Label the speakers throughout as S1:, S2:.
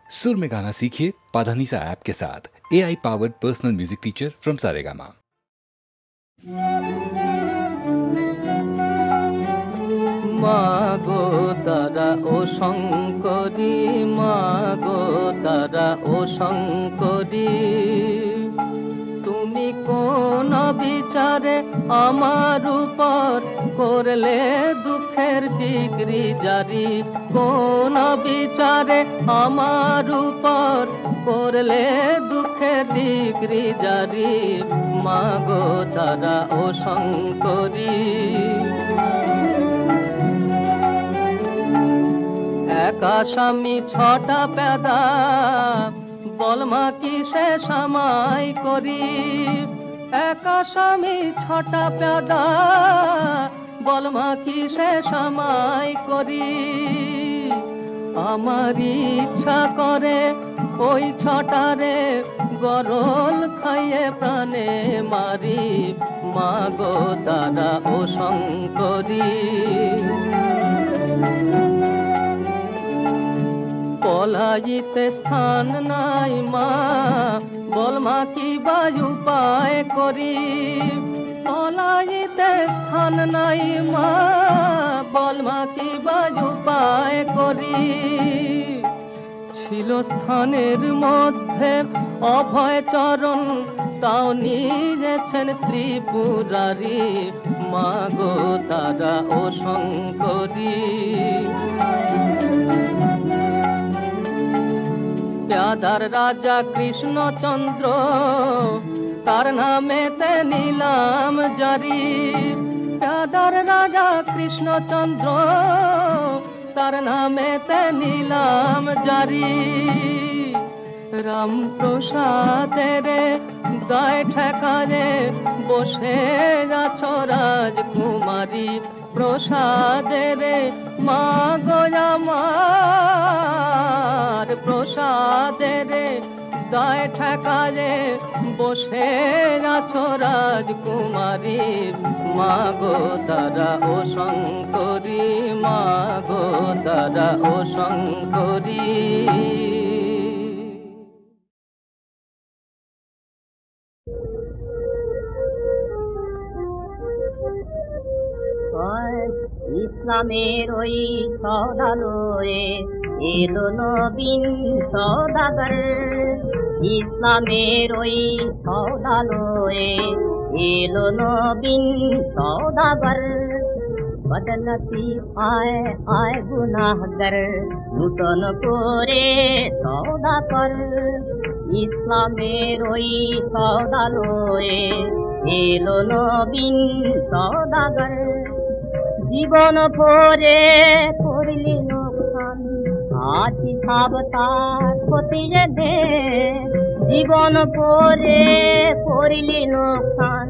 S1: सुर में गाना सीखिए पाधानीसा ऐप के साथ। AI powered personal music teacher from Saregama.
S2: मागो तारा ओ शंकरी, मागो तारा ओ शंकरी, তুমি কোন বিচারে আমার উপর করলে দুঃখের ডিগ্রি জারি, কোন বিচারে আমার উপর করলে দুঃখের ডিগ্রি জারি, মাগো তারা ও শঙ্করী। একা স্বামী ছটা পেদা, বলমা কিসে সামাই করি, একা স্বামী ছটা পেদা, বলমা কিসে সামাই করি, আমার ইচ্ছা করে ওই ছটারে গরল খাইয়ে প্রাণে মারি, মাগো তারা ও শঙ্করী। পলাইতে স্থান নাই মা, বলমা কি বায়ু উপায় করি, পলাইতে স্থান নাই মা, বলমা কি বায়ু উপায় করি, ছিল স্থানের মধ্যে অভয় চরণ, তাও নিয়েছেন ত্রিপুরারি, মাগো তারা ও শঙ্করী। প্যাদার রাজা কৃষ্ণচন্দ্র, তার নামেতে নিলাম জারি, প্যাদার রাজা কৃষ্ণচন্দ্র, তার নামেতে নিলাম জারি, রামপ্রসাদের দায় ঠেকারে বসে আছো রাজকুমারী, প্রসাদের মা গো আমার, প্রসাদের দায় ঠেকারে বসে আছো রাজকুমারী, মাগো তারা ও শঙ্করী, মাগো তারা ও শঙ্করী।
S3: ইসলামের ওই সদালয়ে এলো নবীন সদাগর, ইসলামের ওই সদালয়ে এলো নবীন সদাগর, বদনসি আয় আয় গুনাহগার, নূতন করে সওদা কর, ইসলামের ওই সদালয়ে এলো নবীন সদাগর, জীবন ভরে করলি নোকসান, আজ হিসাব তার খতিয়ে দে, জীবন ভরে করলি নোকসান,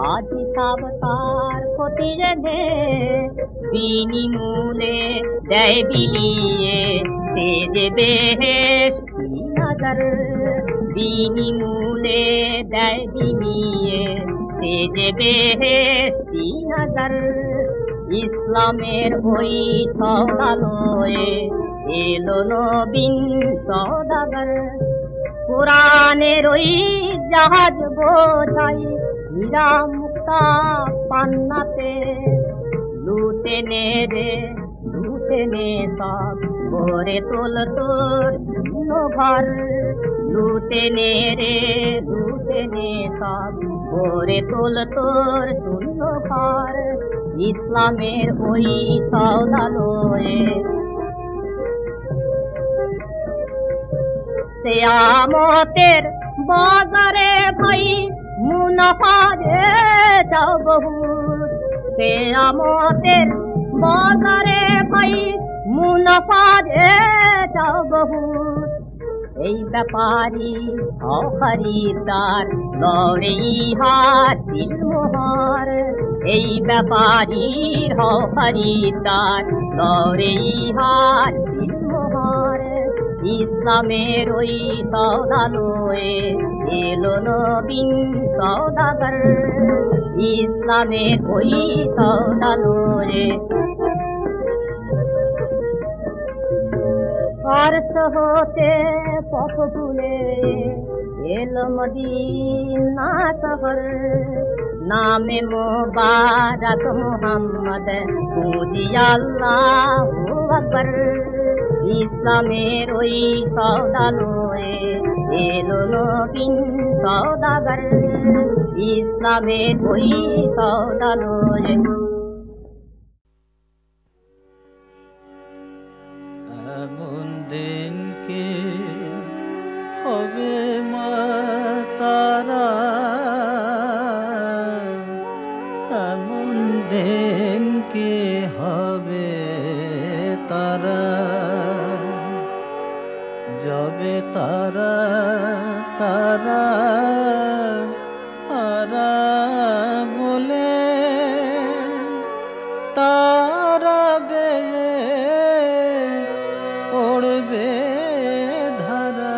S3: আজ হিসাব তার খতিয়ে দে, বিনিমূলে দেয় বিলিয়ে সে যে বেহেশতি নজর, বিনিমূলে দেয় বিলিয়ে সে যে বেহেশতি নজর, ইসলামের ওই সওদালয়ে এলো নবীন সওদাগর, কোরআনের ওই জাহাজ বোঝাই হীরা মুক্তা পান্নাতে, লুটে নে রে লুটে নে সব ভরে তোল তোর শূন্য ঘর, লুটে নে রে লুটে নে সব ভরে তোল তোর শূন্য ঘর, ইসলামের ওই সওদালয়ে কিয়ামতের বাজারে ভাই মুনাফা রে যাও বহুত, কিয়ামতের বাজারে ভাই মুনাফা রে যাও বহুত, এই ব্যাপারী খরিদার লড়ে ইহার দিলমোহর, এই ব্যাপারীর খরিদার লড়ে ইহার দিলমোহর, ইসলামের ওই সওদালয়ে এলো নবীন সওদাগর, ইসলামের ওই সওদালয়ে ফারস হতে পথ ভুলে এলো মদিনা শহর নামে মুবারক মুহাম্মদ মুজি আল্লাহু আকবার ইসলামের ওই সওদালয়ে এলো নবীন সওদাগর ইসলামের ওই সওদালয়ে
S2: এমন দিন কি হবে মা তারা এমন দিন কি হবে তারা যাবে তারা তারা তারা বলে তারা বেয়ে পড়বে ধারা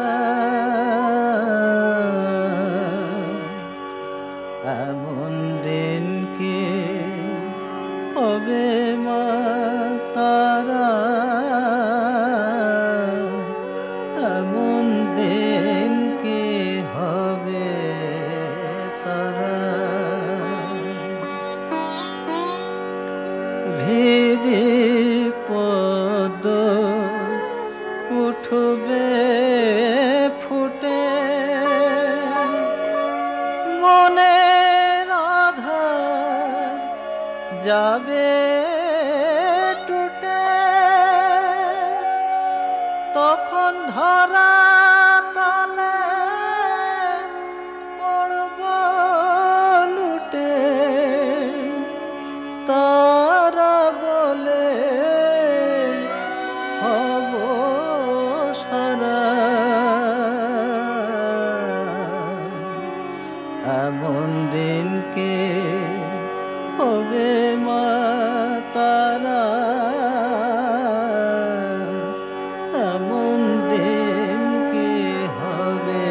S2: এমন দিন কি হবে মা তারা এমন দিন কি হবে তারা ভিড়ি পদ উঠবে ফুটে মনের আধার যাবে টুটে তখন ধরা তলে পড়ব লুটে তারা বলে হব সারা এমন দিন কে হবে মা তারা এমন দিন কে হবে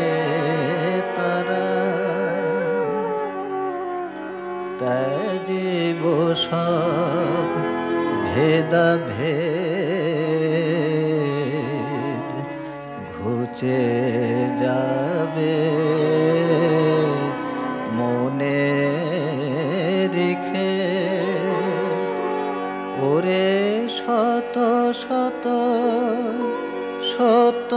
S2: তারা ত্যাজিব সব ভেদা ভেদ ঘুচে যাবে মনে রেখে ওরে শত শত শত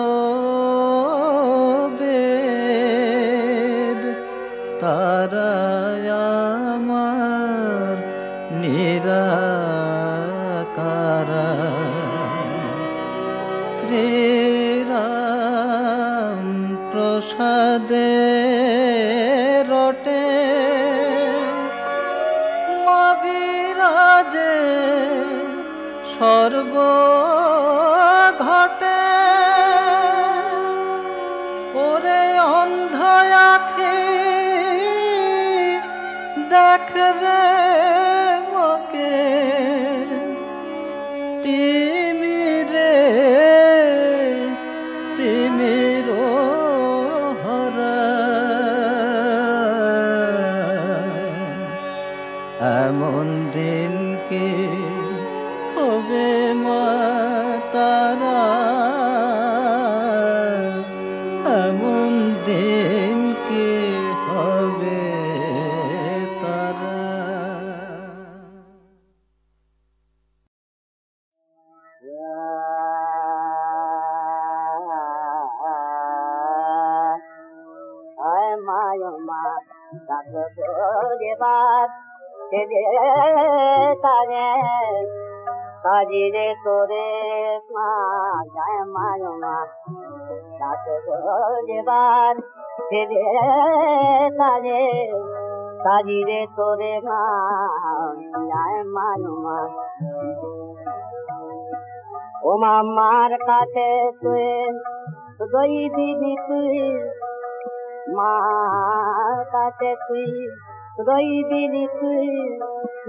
S2: বেদ তারা আমার নিরাকারা শ্রীরাম প্রসাদে রটে মবিরাজে সর্ব ঘটে ওরে অন্ধ আখি দেখ রে মকে তিমিরে তিমিরো হরা এমন দিন কি হবে মা তারা এমন দিন কি হবে তারা
S3: আয় মায় মা দেবাত তারে সাজিরে তোরে মা যায় মায় মা দেবার তারে সাজিরে তোরে মা যায় মায় মা ও মামার কাছে তুই দই দিবি তুই মার কাছে তুই দই দিবি তুই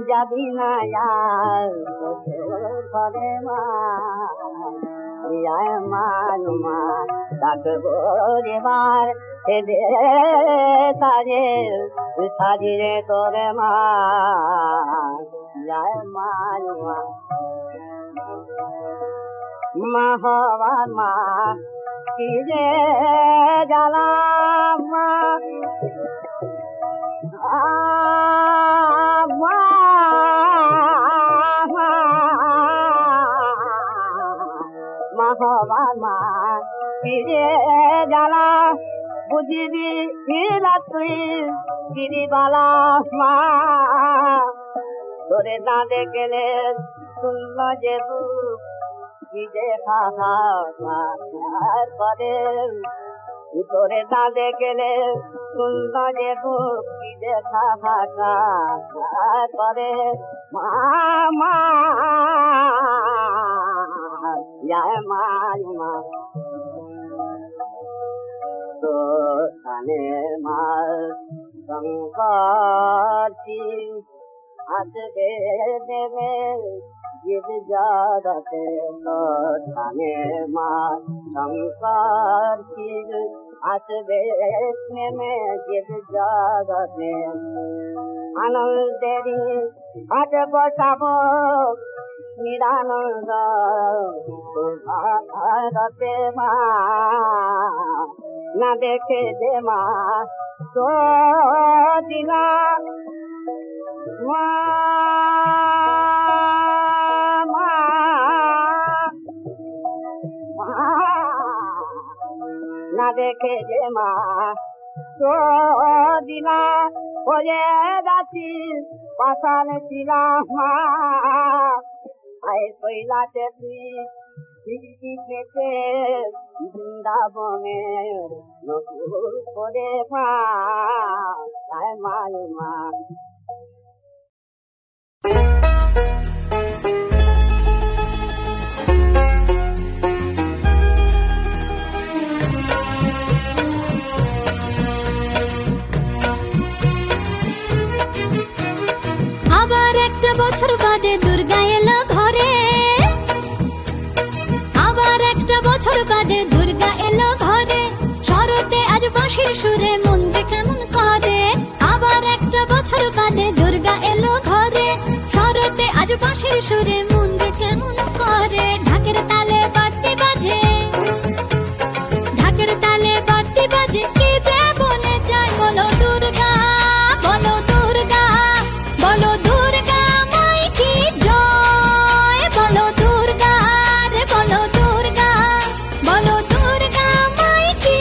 S3: যাবি না ঘরে মা মা ডাকবো এবার তারে সাজিরে তোরে মা মা হওয়ার মা কি যে জ্বালা মা মা হওয়ার মা কি যে জ্বালা বুঝিবি তুই গিরিবালা মা তোরে না দেখলে শুনল যে কি যে হাহাকার করে তোরে না দেখলে শুনল যে কি যে হাহাকার করে মা মা জয় মা মা তো কানে মা শঙ্কর আসবে দেবে গীত জগতে কানে মা শঙ্কর আসবে নেমে গীত জগতে আনন্দেরই আজ বসাবো নিরানন্দ ভারতে মা না দেখে যে মা তো দিলা মা না দেখে যে মা তো দিলা ওরে যাচ্ছি পাশান ছিলা মা আয় কইলাতে তুই খেতে বৃন্দাবনে নকুল করে মা মায় মা
S4: আবার একটা বছর বাদে দুর্গা এলো ঘরে আবার একটা বছর বাদে দুর্গা এলো ঘরে শরতে আজ বাঁশির সুরে মন যে কেমন করে আবার একটা বছর বাদে দুর্গা এলো ঘরে শরতে আজ বাঁশির সুরে মন যে কেমন করে ঢাকের তালে বাড়তি বাজে ঢাকের তালে বাড়তি বাজে কে যে বলে যায় বলো দুর্গা বলো দুর্গা বলো দুর্গা মাই কি জয় বলো দুর্গা রে বলো দুর্গা বলো দুর্গা মাই কি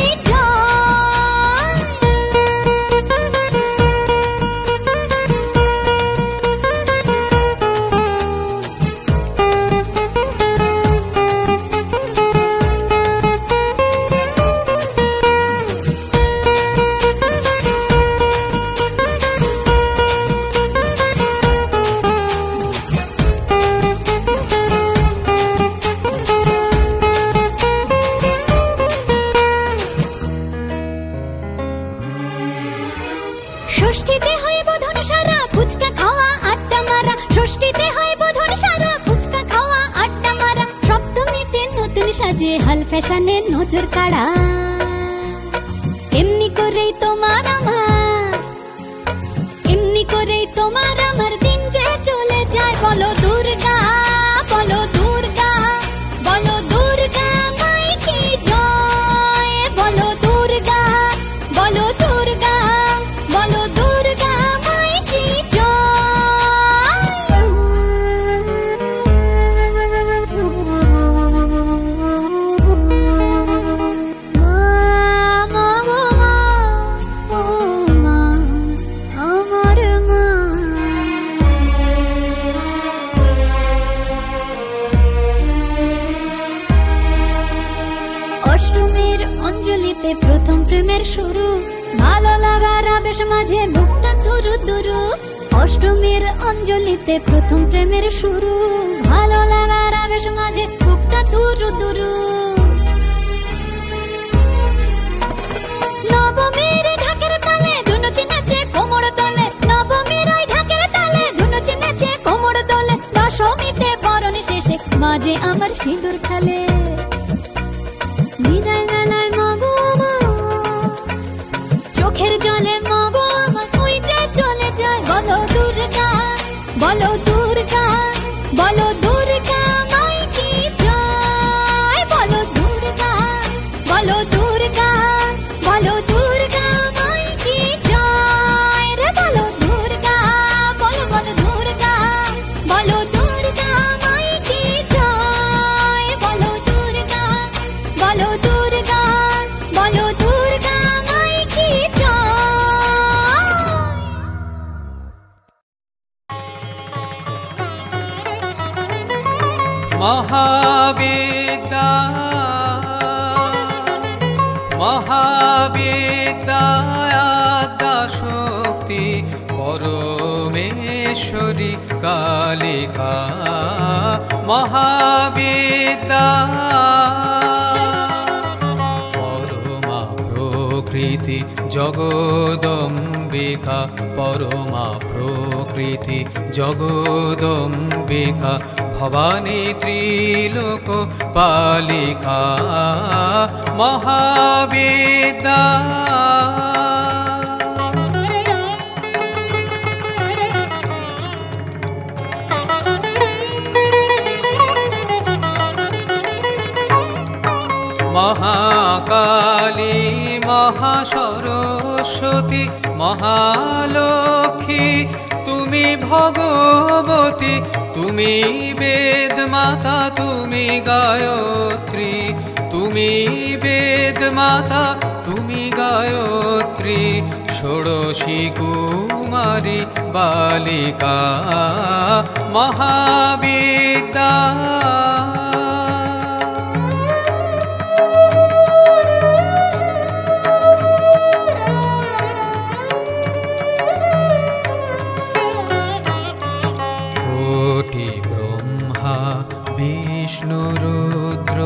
S4: ষষ্ঠীতে হয় বোধন সারা ফুচকা খাওয়া আড্ডা মারা ষষ্ঠীতে হয় বোধন সারা ফুচকা খাওয়া আড্ডা মারা সপ্তমীতে নতুন সাজে হাল ফ্যাশনে নজর কাড়া এমনি করেই তোমার আমার এমনি করেই তোমার আমার দিন যে চলে যায় বলো দুর্গা বলো দুর্গা বলো দুর্গা মাই কি জয় বলো দুর্গা বলো দুর্গা বলো দুর্গা মাই কি অষ্টমীর অঞ্জলিতে প্রথম প্রেমের শুরু ভালো লাগার আবেশ মাঝে বুকটা দুরু দুরু অষ্টমীর অঞ্জলিতে প্রথম প্রেমের শুরু ভালো লাগার আবেশ মাঝে বুকটা দুরু দুরু নবমীর ঢাকের তালে ধুনুচি নাচে কোমর দোলে নবমীর ওই ঢাকের তালে ধুনুচি নাচে কোমর দোলে দশমীতে বরণ শেষে মাঝে আমার সিঁদুর খেলে বিদায় বেলায় মাগো আমার চোখের জলে মাগো আমার ওই যে চলে যায় বলো দুর্গা বলো দুর্গা বলো দুর্গা মাই কি জয় দুর্গা বলো দুর্গা মাই কি জয় রে বলো দুর্গা বলো বলো দুর্গা বলো দুর্গা মাই কি জয় বলো দুর্গা বলো দুর্গা বলো দুর্গা মাই কি জয়।
S5: মহাবিদ্যা মহাবিদ্যা শক্তি পরমেশ্বরী কালিকা মহাবিদ্যা পরমা প্রকৃতি জগদম্বিকা পরমা প্রকৃতি জগদম্বিকা ভবানী ত্রিলোক পালিকা মহাবিদ্যা মহাকালী মহাসরস্বতী মহালক্ষ্মী তুমি ভগবতী তুমি বেদ মাতা তুমি গায়ত্রী তুমি বেদ মাতা তুমি গায়ত্রী ষোড়শী কুমারী বালিকা মহাবিদ্যা বিষ্ণু রুদ্র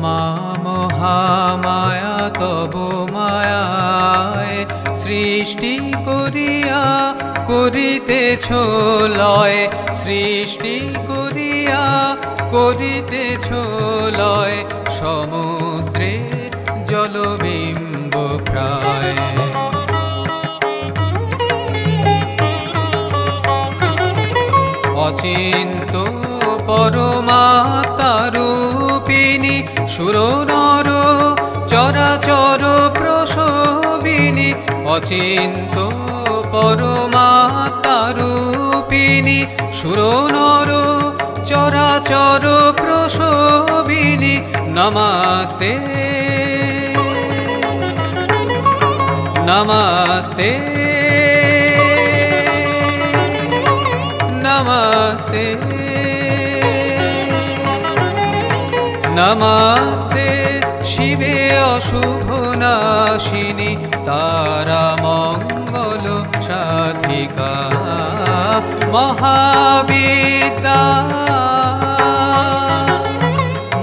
S5: মা মহামায়া তব মায়ায় সৃষ্টি করিয়া করিতেছ লয় সৃষ্টি করিয়া করিতেছ লয় সমুদ্রে জলবিম্ব প্রায় অচিন্ত পরমাত্মা রূপিণী সুর নর চরাচর প্রসবিনী অচিন্ত পরমাত্মা রূপিণী সুর নর চরাচর প্রসবিনী নমস্তে নমস্তে নমস্তে নমস্তে শিবে অশুভ নাশিনী তারা মঙ্গল সাধিকা মহাবিদ্যা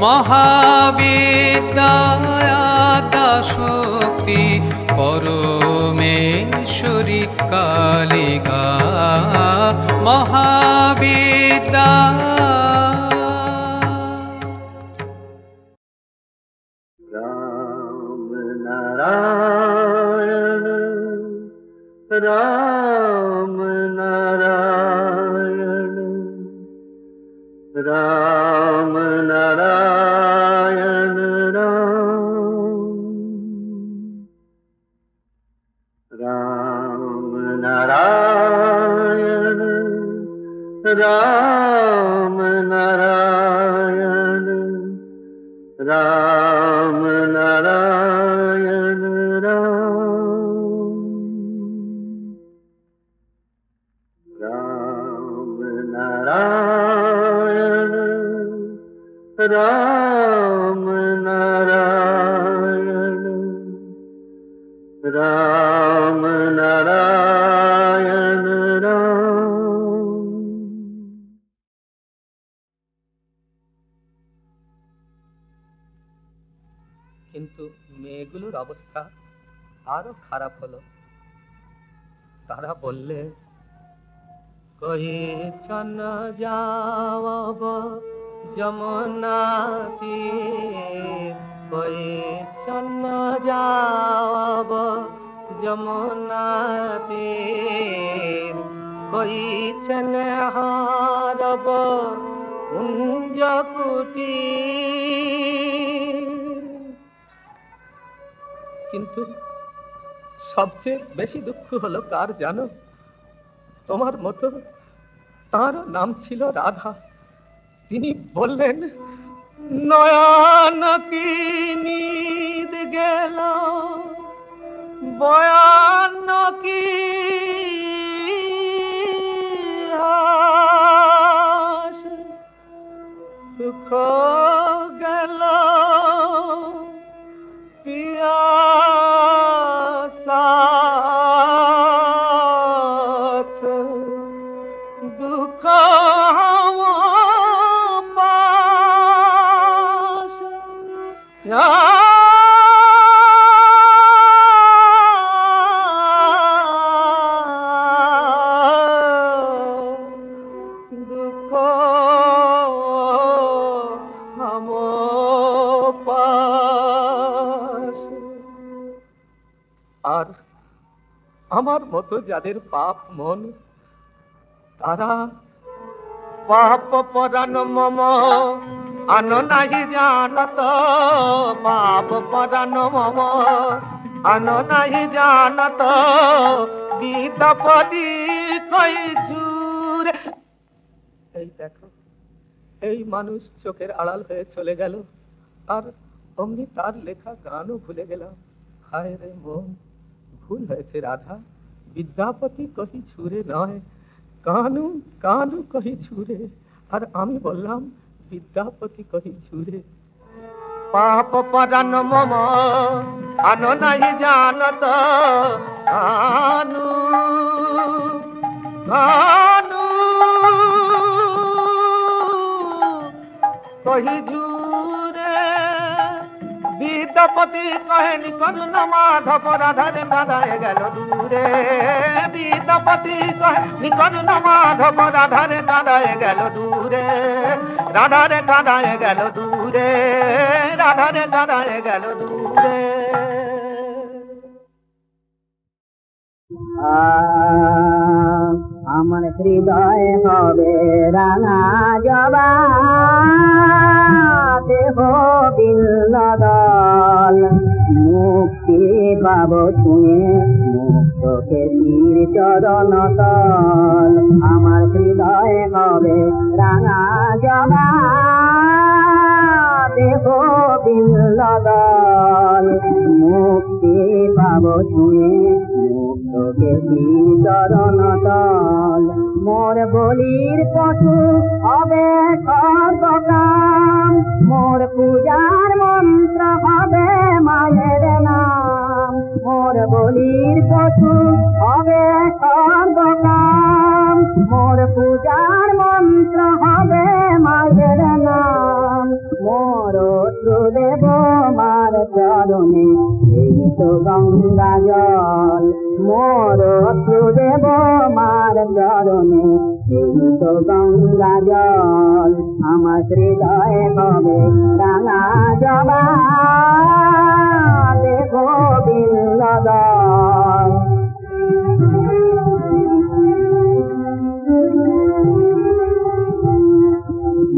S5: মহাবিদ্যা শক্তি পরমেশ্বরী কালিকা মহাবিদ্যা
S2: राम नारायण राम नारायण राम नारायण राम नारायण राम नारायण राम नारायण राम नारायण
S6: কিন্তু মেয়েগুলোর অবস্থা আরো খারাপ হলো। তারা বললে, কহিছন যাওব যমুনা তীর, কহিছন যাওব যমুনা তীর, কহিছেন হারব কুঞ্জ কুটির। কিন্তু সবচেয়ে বেশি দুঃখ হলো কার জানো? তোমার মতো তার নাম ছিল রাধা। তিনি বললেন, নয়ন কি নীদ গেল বয়ান কি আশ, সুখ গেল পিয়া সাথ, দুঃখ পাশ দুঃখ হাম পাশ। আর আমার মতো যাদের পাপ মন, তারা পাপ পরাণ মম আনো নাহি জানত, পাপ পরাণ মম আনো নাহি জানত, বিদ্যাপতি কইছুর। এই দেখো, এই মানুষ চোখের আড়াল হয়ে চলে গেল, আর অমনি তার লেখা গানও ভুলে গেলাম। হায় রে মন, ভুল হয়েছে রাধা, বিদ্যাপতি কহি ছুরে নয়, কানু কানু কহি ছুরে, আর আমি বললাম বিদ্যাপতি কহি ছুরে। পাপ পরাণ মম আনো নাহি জানত, কানু কানু কহি ঝুরে। বিদ্যাপতি কহেনি করুণ মাধব, রাধারে কাঁদায় গেল দূরে। বিদ্যাপতি কহেনি করুণ মাধব, রাধারে কাঁদায় গেল দূরে। রাধারে কাঁদায় গেল দূরে, রাধারে কাঁদায় গেল দূরে।
S3: আমার হৃদয় হবে রাঙা জবা, দেহ বিল্লদল, মুক্তি পাব ছুঁয়ে মুক্তকে তীর চরণ তল। আমার হৃদয় হবে রাঙা জবা, দেহ বিল্লদল, মুক্তি পাব ছুঁয়ে মুক্তকে তীর চরণ তল। মোর বলির পশু হবে সর্বকাম, মোর পূজার মন্ত্র হবে মায়ের নাম। মোর বলির পশু হবে সর্বকাম, মোর পূজার মন্ত্র হবে মায়ের নাম। মোর দেব মার চরণে এই তো গঙ্গা জল, মোর দেব মার চরণে এই তো গঙ্গা জল। আমার হৃদয় হবে রাঙা জবা, দেব বিল্লদল।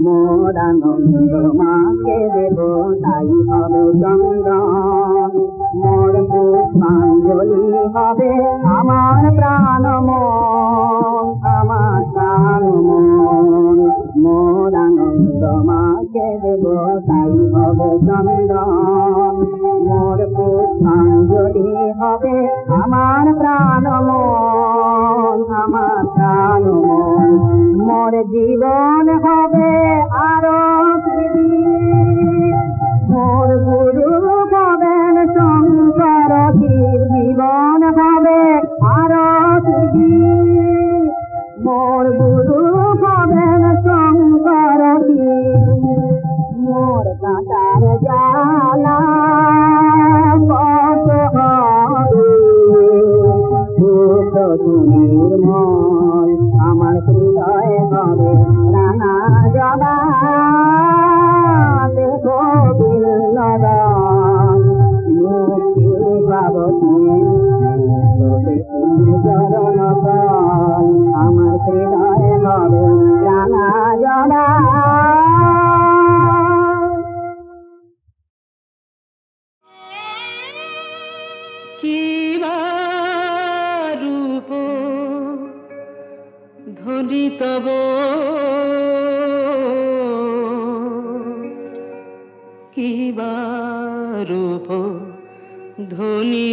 S3: মোর আনন্দ মাকে দেব তাই হবে চন্দন, মোর পুষ্পাঞ্জলি হবে আমার প্রাণ মন, আমার প্রাণ মন। মোর আনন্দ মাকে দেব তাই হবে চন্দন, মোর পুষ্পাঞ্জলি হবে আমার প্রাণ মন, আমার প্রাণ মন। মোর জীবন হবে আরো মোর গুরু হবেন শঙ্কর, জীবন হবে আরো মোর গুরু হবেন শঙ্কর। মোর কাঁটার জ্বালা কত তুমির মন, আমার হৃদয় হবে রাঙা জবা, দেব বিল্লদল, মুক্তি পাব চরণ তল। আমার হৃদয় হবে রাঙা জবা।
S2: কিবা রূপ ধ্বনি তব কিবা রূপ ধ্বনি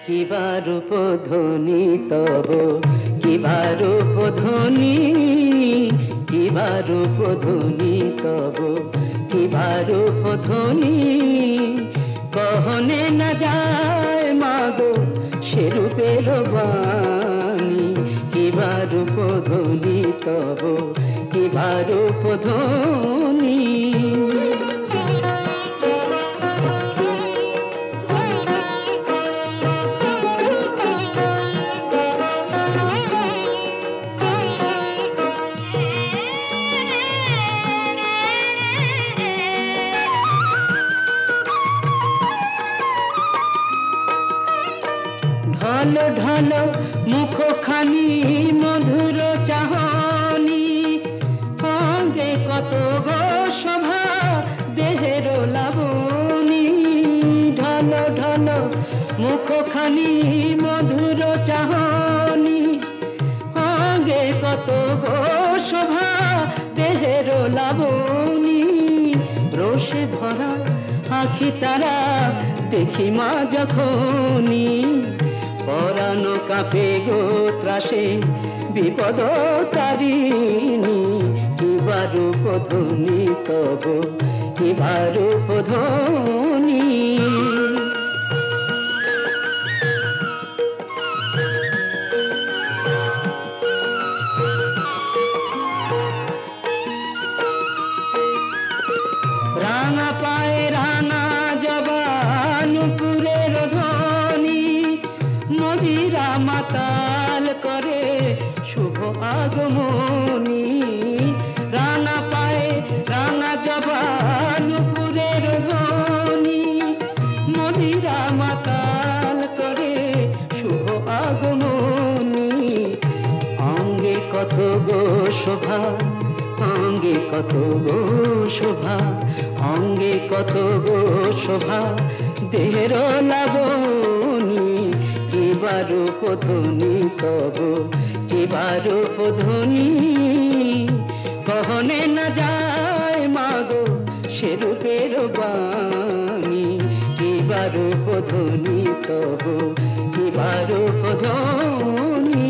S2: কিবা রূপ ধ্বনি তব কিবা রূপ ধ্বনি কিবা রূপ ধ্বনি তব কিবা রূপ ধ্বনি কহনে না যায় মাগো সে রূপের বাণী কিবা রূপ ধ্বনি তব কিবা রূপ ধ্বনি ঢল ঢল মুখখানি মধুর চাহনি অঙ্গে কত গো শোভা দেহের লাবণী ঢল ঢল মুখখানি মধুর চাহনি অঙ্গে কত গো শোভা দেহের লাবণী রোষে ভরা আখি তারা দেখি মা যখনি পরানো কাঁপে গো ত্রাসে বিপদ তারিণী কিবা রূপ ধ্বনি তব কিবা রূপ ধ্বনি রাঙা পায়ে রাঙা জবানুপুরের ধ্বনি মদিরা মাতাল করে শুভ আগমনী রাঙা পায়ে রাঙা জবানুপুরের ধ্বনি মদিরা মাতাল করে শুভ আগমনী অঙ্গে কত গো শোভা অঙ্গে কত গো শোভা অঙ্গে কত গো শোভা দেহের লাবণী কিবা রূপ ধ্বনি তব কিবা রূপ ধ্বনি কহনে না যায় মাগো সে রূপের বাণী কিবা রূপ ধ্বনি তব কিবা রূপ ধ্বনি